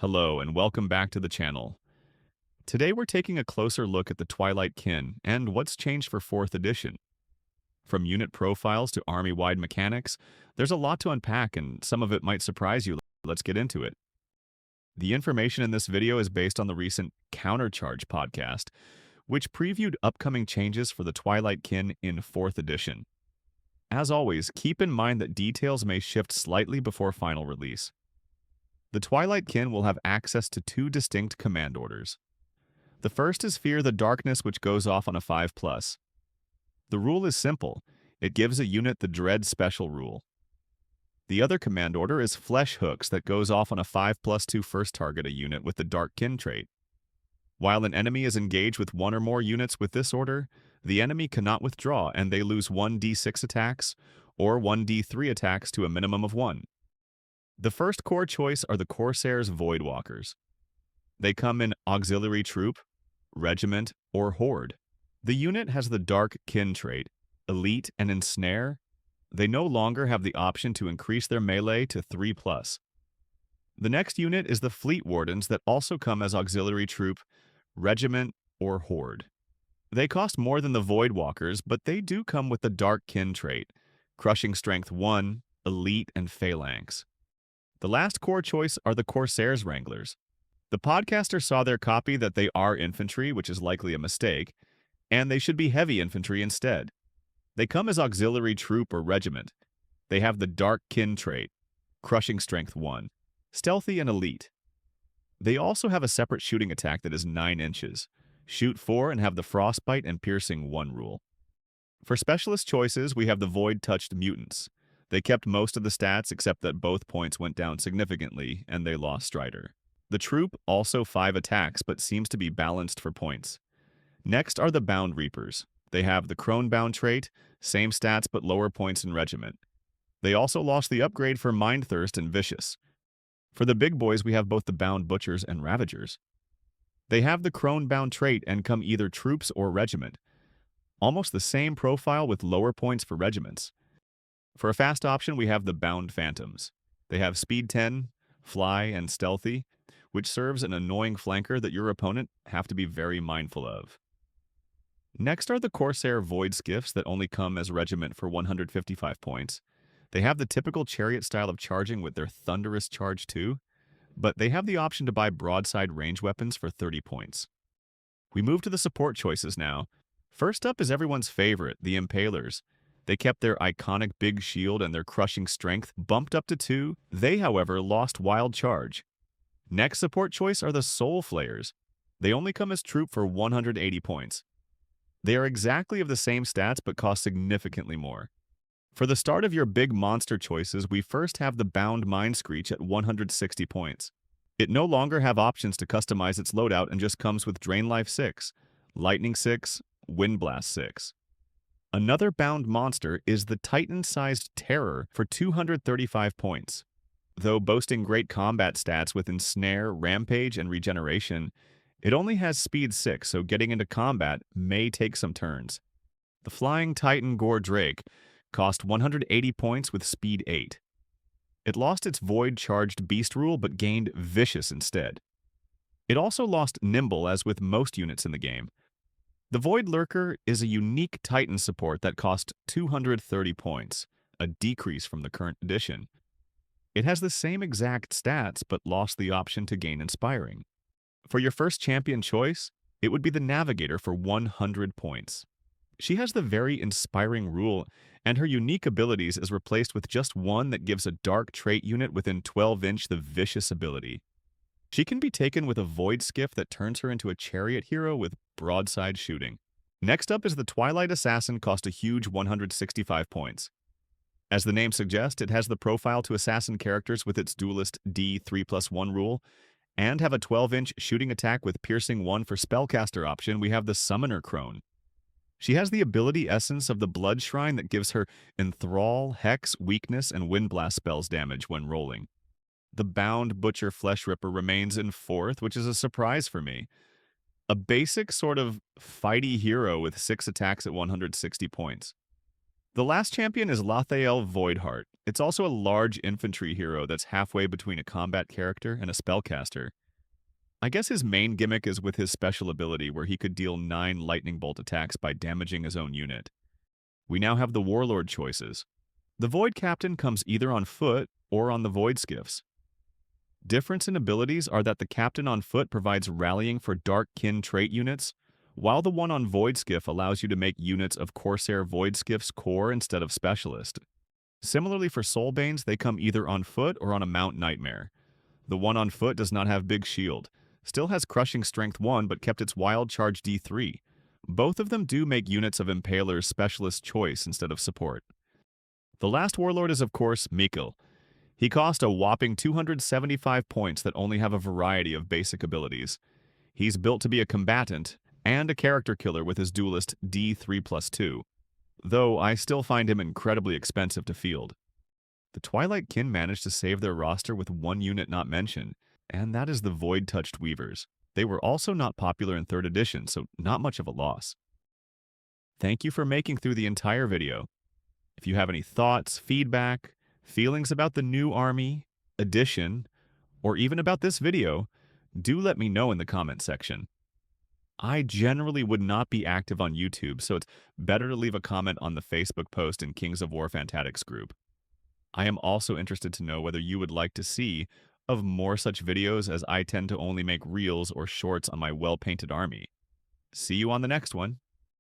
Hello and welcome back to the channel. Today we're taking a closer look at the Twilight Kin and what's changed for 4th edition. From unit profiles to army-wide mechanics, there's a lot to unpack and some of it might surprise you. Let's get into it. The information in this video is based on the recent Countercharge podcast, which previewed upcoming changes for the Twilight Kin in 4th edition. As always, keep in mind that details may shift slightly before final release. The Twilight Kin will have access to 2 distinct command orders. The first is Fear the Darkness, which goes off on a 5+. The rule is simple. It gives a unit the Dread special rule. The other command order is Flesh Hooks that goes off on a 5+2 first target a unit with the Dark Kin trait. While an enemy is engaged with 1 or more units with this order, the enemy cannot withdraw and they lose 1d6 attacks or 1d3 attacks to a minimum of 1. The first core choice are the Corsairs Voidwalkers. They come in Auxiliary Troop, Regiment, or Horde. The unit has the Dark Kin trait, Elite, and Ensnare. They no longer have the option to increase their melee to 3+. The next unit is the Fleet Wardens that also come as Auxiliary Troop, Regiment, or Horde. They cost more than the Voidwalkers, but they do come with the Dark Kin trait, Crushing Strength 1, Elite, and Phalanx. The last core choice are the Corsairs Wranglers. The podcaster saw their copy that they are infantry, which is likely a mistake, and they should be heavy infantry instead. They come as Auxiliary Troop or Regiment. They have the Dark Kin trait, Crushing Strength 1, Stealthy and Elite. They also have a separate shooting attack that is 9 inches, Shoot 4 and have the Frostbite and Piercing 1 rule. For specialist choices, we have the Void-Touched Mutants. They kept most of the stats except that both points went down significantly and they lost Strider. The troop also 5 attacks but seems to be balanced for points. Next are the Bound Reapers. They have the Crone Bound trait, same stats but lower points in Regiment. They also lost the upgrade for Mindthirst and Vicious. For the big boys we have both the Bound Butchers and Ravagers. They have the Crone Bound trait and come either troops or regiment. Almost the same profile with lower points for regiments. For a fast option, we have the Bound Phantoms. They have Speed 10, Fly, and Stealthy, which serves an annoying flanker that your opponent have to be very mindful of. Next are the Corsair Void Skiffs that only come as regiment for 155 points. They have the typical chariot style of charging with their Thunderous Charge 2, but they have the option to buy broadside range weapons for 30 points. We move to the support choices now. First up is everyone's favorite, the Impalers. They kept their iconic big shield and their crushing strength bumped up to 2. They, however, lost Wild Charge. Next support choice are the Soul Flayers. They only come as troop for 180 points. They are exactly of the same stats but cost significantly more. For the start of your big monster choices, we first have the Bound Mind Screech at 160 points. It no longer have options to customize its loadout and just comes with Drain Life 6, Lightning 6, Wind Blast 6. Another bound monster is the Titan-sized Terror for 235 points. Though boasting great combat stats with Ensnare, Rampage, and Regeneration, it only has Speed 6, so getting into combat may take some turns. The Flying Titan Gore Drake cost 180 points with Speed 8. It lost its Void-Charged Beast rule but gained Vicious instead. It also lost Nimble, as with most units in the game. The Void Lurker is a unique Titan support that cost 230 points, a decrease from the current edition. It has the same exact stats, but lost the option to gain Inspiring. For your first champion choice, it would be the Navigator for 100 points. She has the very Inspiring rule, and her unique abilities is replaced with just one that gives a dark trait unit within 12-inch the Vicious ability. She can be taken with a Void Skiff that turns her into a chariot hero with broadside shooting. Next up is the Twilight Assassin, cost a huge 165 points. As the name suggests, it has the profile to assassin characters with its duelist D3+1 rule, and have a 12-inch shooting attack with Piercing 1 for spellcaster option. We have the Summoner Crone. She has the ability essence of the Blood Shrine that gives her Enthrall, Hex, Weakness, and Wind Blast spells damage when rolling. The Bound Butcher Flesh Ripper remains in 4th, which is a surprise for me. A basic sort of fighty hero with 6 attacks at 160 points. The last champion is Lathael Voidheart. It's also a large infantry hero that's halfway between a combat character and a spellcaster. I guess his main gimmick is with his special ability where he could deal 9 lightning bolt attacks by damaging his own unit. We now have the Warlord choices. The Void Captain comes either on foot or on the Void Skiffs. Difference in abilities are that the Captain on foot provides rallying for Dark Kin trait units, while the one on Void Skiff allows you to make units of Corsair Void Skiff's core instead of Specialist. Similarly for Soulbanes, they come either on foot or on a Mount Nightmare. The one on foot does not have Big Shield, still has Crushing Strength 1 but kept its Wild Charge D3. Both of them do make units of Impalers Specialist choice instead of support. The last Warlord is of course Mikael. He cost a whopping 275 points that only have a variety of basic abilities. He's built to be a combatant and a character killer with his duelist D3+2, though I still find him incredibly expensive to field. The Twilight Kin managed to save their roster with one unit not mentioned, and that is the Void-Touched Weavers. They were also not popular in 3rd edition, so not much of a loss. Thank you for making through the entire video. If you have any thoughts, feedback, feelings about the new army, edition, or even about this video, do let me know in the comment section. I generally would not be active on YouTube, so it's better to leave a comment on the Facebook post in Kings of War Fanatics group. I am also interested to know whether you would like to see of more such videos, as I tend to only make reels or shorts on my well-painted army. See you on the next one.